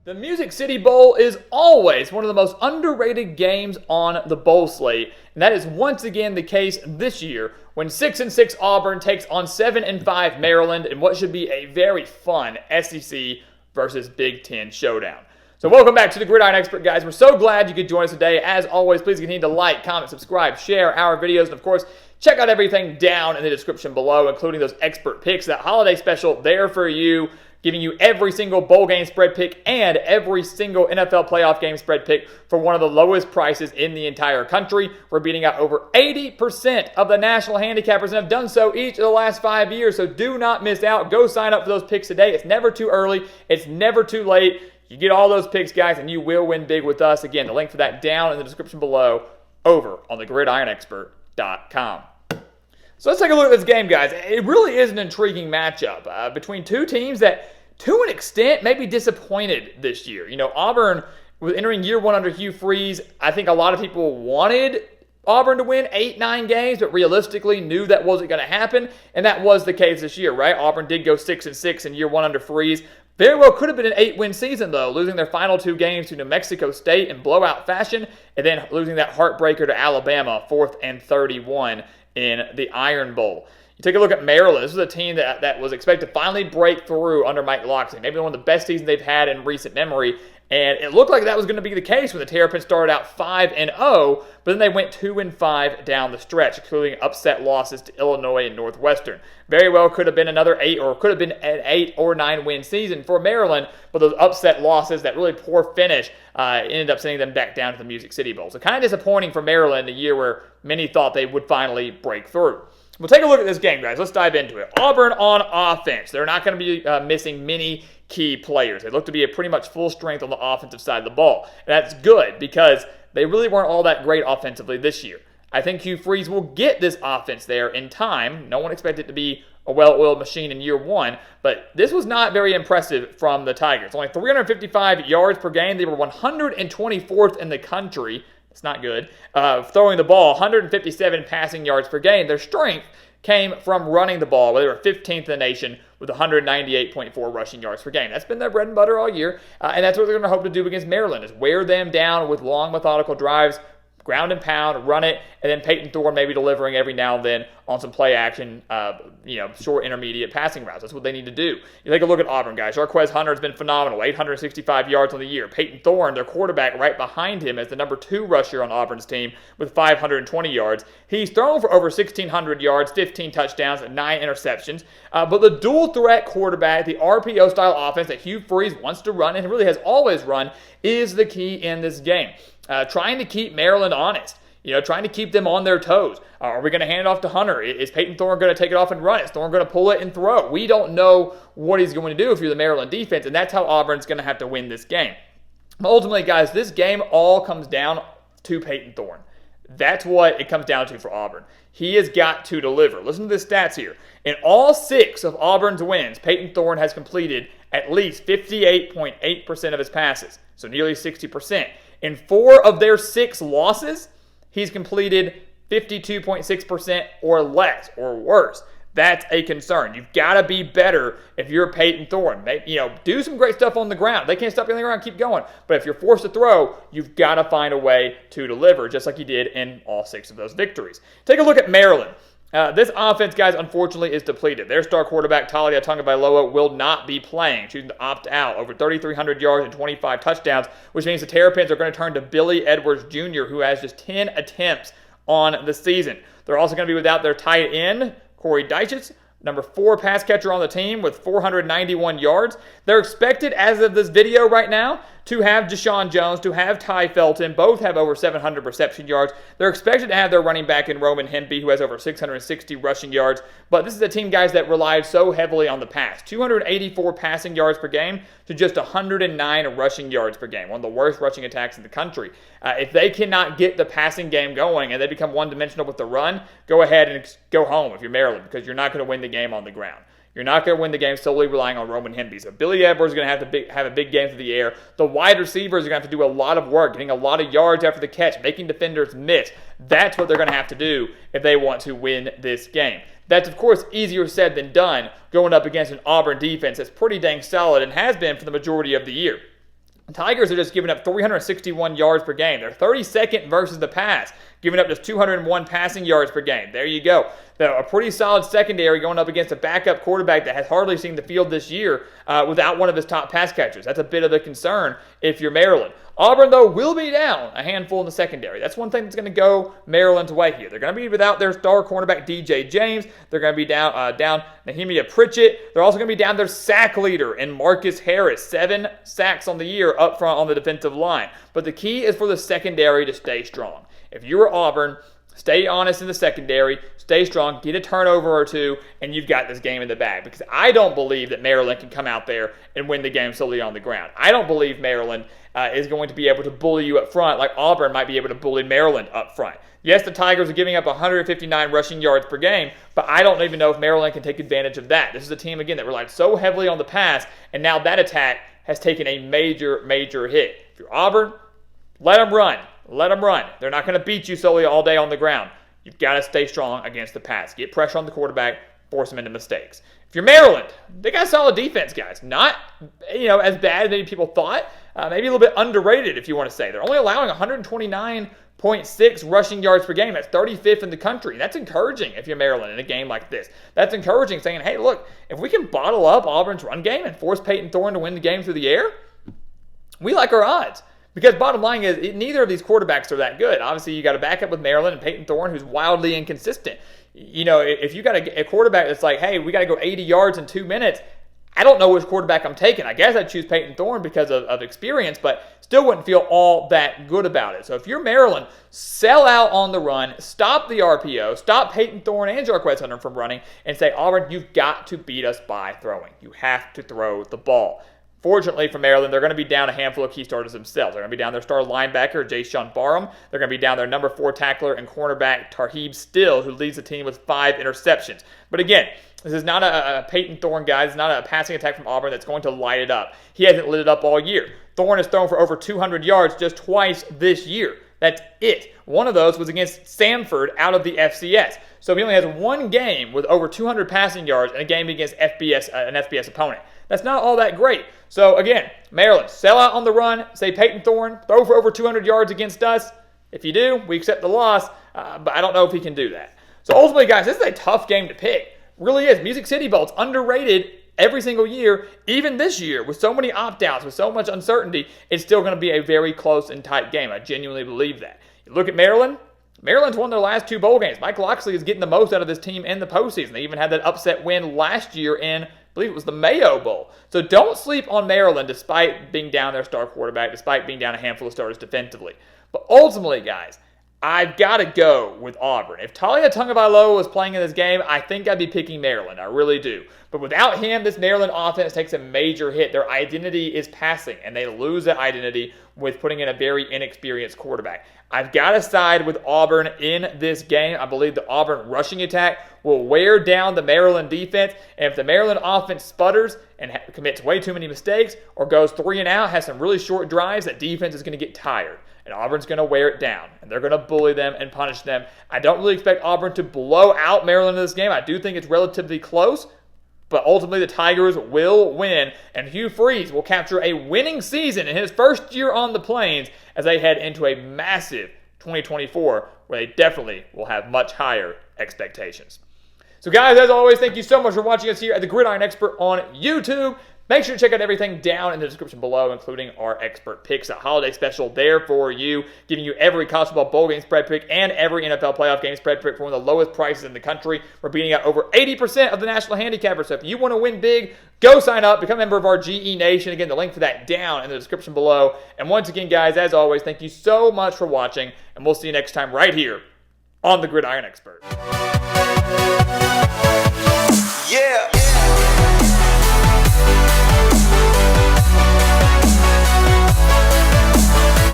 The Music City Bowl is always one of the most underrated games on the bowl slate, and that is once again the case this year when 6-6 Auburn takes on 7-5 Maryland in what should be a very fun SEC versus Big Ten showdown. So welcome back to the Gridiron Expert, guys. We're so glad you could join us today. As always, please continue to like, comment, subscribe, share our videos, and of course, check out everything down in the description below, including those expert picks, that holiday special there for you, giving you every single bowl game spread pick and every single NFL playoff game spread pick for one of the lowest prices in the entire country. We're beating out over 80% of the national handicappers and have done so each of the last 5 years, so do not miss out. Go sign up for those picks today. It's never too early. It's never too late. You get all those picks, guys, and you will win big with us. Again, the link for that down in the description below over on thegridironexpert.com. So let's take a look at this game, guys. It really is an intriguing matchup between two teams that, to an extent, may be disappointed this year. You know, Auburn was entering year one under Hugh Freeze. I think a lot of people wanted Auburn to win 8-9 games, but realistically knew that wasn't going to happen, and that was the case this year, right? Auburn did go 6-6 in year one under Freeze. Very well could have been an 8-win season, though, losing their final two games to New Mexico State in blowout fashion, and then losing that heartbreaker to Alabama, 4th and 31 in the Iron Bowl. You take a look at Maryland. This was a team that was expected to finally break through under Mike Locksley. Maybe one of the best seasons they've had in recent memory. And it looked like that was going to be the case when the Terrapins started out 5-0, but then they went 2-5 down the stretch, including upset losses to Illinois and Northwestern. Very well could have been another 8 an 8 or 9 win season for Maryland, but those upset losses, that really poor finish, ended up sending them back down to the Music City Bowl. So kind of disappointing for Maryland, a year where many thought they would finally break through. We'll take a look at this game, guys. Let's dive into it. Auburn on offense. They're not going to be missing many key players. They look to be at pretty much full strength on the offensive side of the ball. And that's good because they really weren't all that great offensively this year. I think Hugh Freeze will get this offense there in time. No one expected it to be a well-oiled machine in year one, but this was not very impressive from the Tigers. Only 355 yards per game. They were 124th in the country. It's not good. Throwing the ball, 157 passing yards per game. Their strength came from running the ball, where they were 15th in the nation with 198.4 rushing yards per game. That's been their bread and butter all year, and that's what they're going to hope to do against Maryland, is wear them down with long, methodical drives, ground and pound, run it, and then Peyton Thorne maybe delivering every now and then on some play action, short, intermediate passing routes. That's what they need to do. You take a look at Auburn, guys. Jarquez Hunter has been phenomenal, 865 yards on the year. Peyton Thorne, their quarterback, right behind him as the number 2 rusher on Auburn's team with 520 yards. He's thrown for over 1,600 yards, 15 touchdowns, and 9 interceptions. But the dual threat quarterback, the RPO-style offense that Hugh Freeze wants to run and really has always run, is the key in this game. Trying to keep Maryland honest, trying to keep them on their toes. Are we going to hand it off to Hunter? Is Peyton Thorne going to take it off and run it? Is Thorne going to pull it and throw? We don't know what he's going to do if you're the Maryland defense, and that's how Auburn's going to have to win this game. But ultimately, guys, this game all comes down to Peyton Thorne. That's what it comes down to for Auburn. He has got to deliver. Listen to the stats here. In all 6 of Auburn's wins, Peyton Thorne has completed at least 58.8% of his passes, so nearly 60%. In 4 of their 6 losses, he's completed 52.6% or less or worse. That's a concern. You've got to be better if you're Peyton Thorne. Do some great stuff on the ground. They can't stop you on the ground, keep going. But if you're forced to throw, you've got to find a way to deliver, just like you did in all 6 of those victories. Take a look at Maryland. This offense, guys, unfortunately is depleted. Their star quarterback, Talia Tagovailoa, will not be playing, choosing to opt out. Over 3,300 yards and 25 touchdowns, which means the Terrapins are going to turn to Billy Edwards Jr., who has just 10 attempts on the season. They're also going to be without their tight end, Corey Dyches, number 4 pass catcher on the team with 491 yards. They're expected, as of this video right now, to have Deshaun Jones, to have Ty Felton. Both have over 700 reception yards. They're expected to have their running back in Roman Hemby, who has over 660 rushing yards. But this is a team, guys, that relied so heavily on the pass. 284 passing yards per game to just 109 rushing yards per game. One of the worst rushing attacks in the country. If they cannot get the passing game going and they become one-dimensional with the run, go ahead and go home if you're Maryland, because you're not going to win the game on the ground. You're not going to win the game solely relying on Roman Hemby. So Billy Edwards is going to have a big game through the air. The wide receivers are going to have to do a lot of work, getting a lot of yards after the catch, making defenders miss. That's what they're going to have to do if they want to win this game. That's, of course, easier said than done going up against an Auburn defense that's pretty dang solid and has been for the majority of the year. The Tigers are just giving up 361 yards per game. They're 32nd versus the pass, giving up just 201 passing yards per game. There you go. So a pretty solid secondary going up against a backup quarterback that has hardly seen the field this year without one of his top pass catchers. That's a bit of a concern if you're Maryland. Auburn, though, will be down a handful in the secondary. That's one thing that's going to go Maryland's way here. They're going to be without their star cornerback, DJ James. They're going to be down Nehemiah Pritchett. They're also going to be down their sack leader in Marcus Harris. 7 sacks on the year up front on the defensive line. But the key is for the secondary to stay strong. If you're Auburn, stay honest in the secondary, stay strong, get a turnover or two, and you've got this game in the bag. Because I don't believe that Maryland can come out there and win the game solely on the ground. I don't believe Maryland is going to be able to bully you up front like Auburn might be able to bully Maryland up front. Yes, the Tigers are giving up 159 rushing yards per game, but I don't even know if Maryland can take advantage of that. This is a team, again, that relied so heavily on the pass, and now that attack has taken a major, major hit. If you're Auburn, let them run. Let them run. They're not going to beat you solely all day on the ground. You've got to stay strong against the pass. Get pressure on the quarterback, force them into mistakes. If you're Maryland, they got a solid defense, guys. Not, as bad as maybe people thought. Maybe a little bit underrated, if you want to say. They're only allowing 129.6 rushing yards per game. That's 35th in the country. That's encouraging if you're Maryland in a game like this. That's encouraging, saying, hey, look, if we can bottle up Auburn's run game and force Peyton Thorne to win the game through the air, we like our odds. Because bottom line is, neither of these quarterbacks are that good. Obviously, you got to back up with Maryland and Peyton Thorne, who's wildly inconsistent. If you got a quarterback that's like, hey, we got to go 80 yards in 2 minutes, I don't know which quarterback I'm taking. I guess I'd choose Peyton Thorne because of experience, but still wouldn't feel all that good about it. So if you're Maryland, sell out on the run, stop the RPO, stop Peyton Thorne and Jarquez Hunter from running, and say, Auburn, you've got to beat us by throwing. You have to throw the ball. Fortunately for Maryland, they're going to be down a handful of key starters themselves. They're going to be down their star linebacker, Jayshon Barham. They're going to be down their number 4 tackler and cornerback, Tarheeb Still, who leads the team with 5 interceptions. But again, this is not a Peyton Thorne guy. It's not a passing attack from Auburn that's going to light it up. He hasn't lit it up all year. Thorne has thrown for over 200 yards just twice this year. That's it. One of those was against Samford out of the FCS. So he only has one game with over 200 passing yards in a game against an FBS opponent. That's not all that great. So again, Maryland, sell out on the run, say Peyton Thorne, throw for over 200 yards against us. If you do, we accept the loss, but I don't know if he can do that. So ultimately, guys, this is a tough game to pick. Really is. Music City Bowl, it's underrated every single year. Even this year, with so many opt-outs, with so much uncertainty, it's still going to be a very close and tight game. I genuinely believe that. You look at Maryland. Maryland's won their last 2 bowl games. Mike Locksley is getting the most out of this team in the postseason. They even had that upset win last year in, I believe it was the Mayo Bowl. So don't sleep on Maryland despite being down their star quarterback, despite being down a handful of starters defensively. But ultimately, guys, I've got to go with Auburn. If Talia Tagovailoa was playing in this game, I think I'd be picking Maryland. I really do. But without him, this Maryland offense takes a major hit. Their identity is passing, and they lose that identity with putting in a very inexperienced quarterback. I've got to side with Auburn in this game. I believe the Auburn rushing attack will wear down the Maryland defense. And if the Maryland offense sputters and commits way too many mistakes or goes 3 and out, has some really short drives, that defense is going to get tired. And Auburn's going to wear it down. And they're going to bully them and punish them. I don't really expect Auburn to blow out Maryland in this game. I do think it's relatively close. But ultimately, the Tigers will win, and Hugh Freeze will capture a winning season in his first year on the Plains as they head into a massive 2024 where they definitely will have much higher expectations. So guys, as always, thank you so much for watching us here at the Gridiron Expert on YouTube. Make sure to check out everything down in the description below, including our expert picks, a holiday special there for you, giving you every college football bowl game spread pick and every NFL playoff game spread pick for one of the lowest prices in the country. We're beating out over 80% of the national handicappers. So if you want to win big, go sign up, become a member of our GE Nation. Again, the link for that down in the description below. And once again, guys, as always, thank you so much for watching, and we'll see you next time right here on the Gridiron Expert.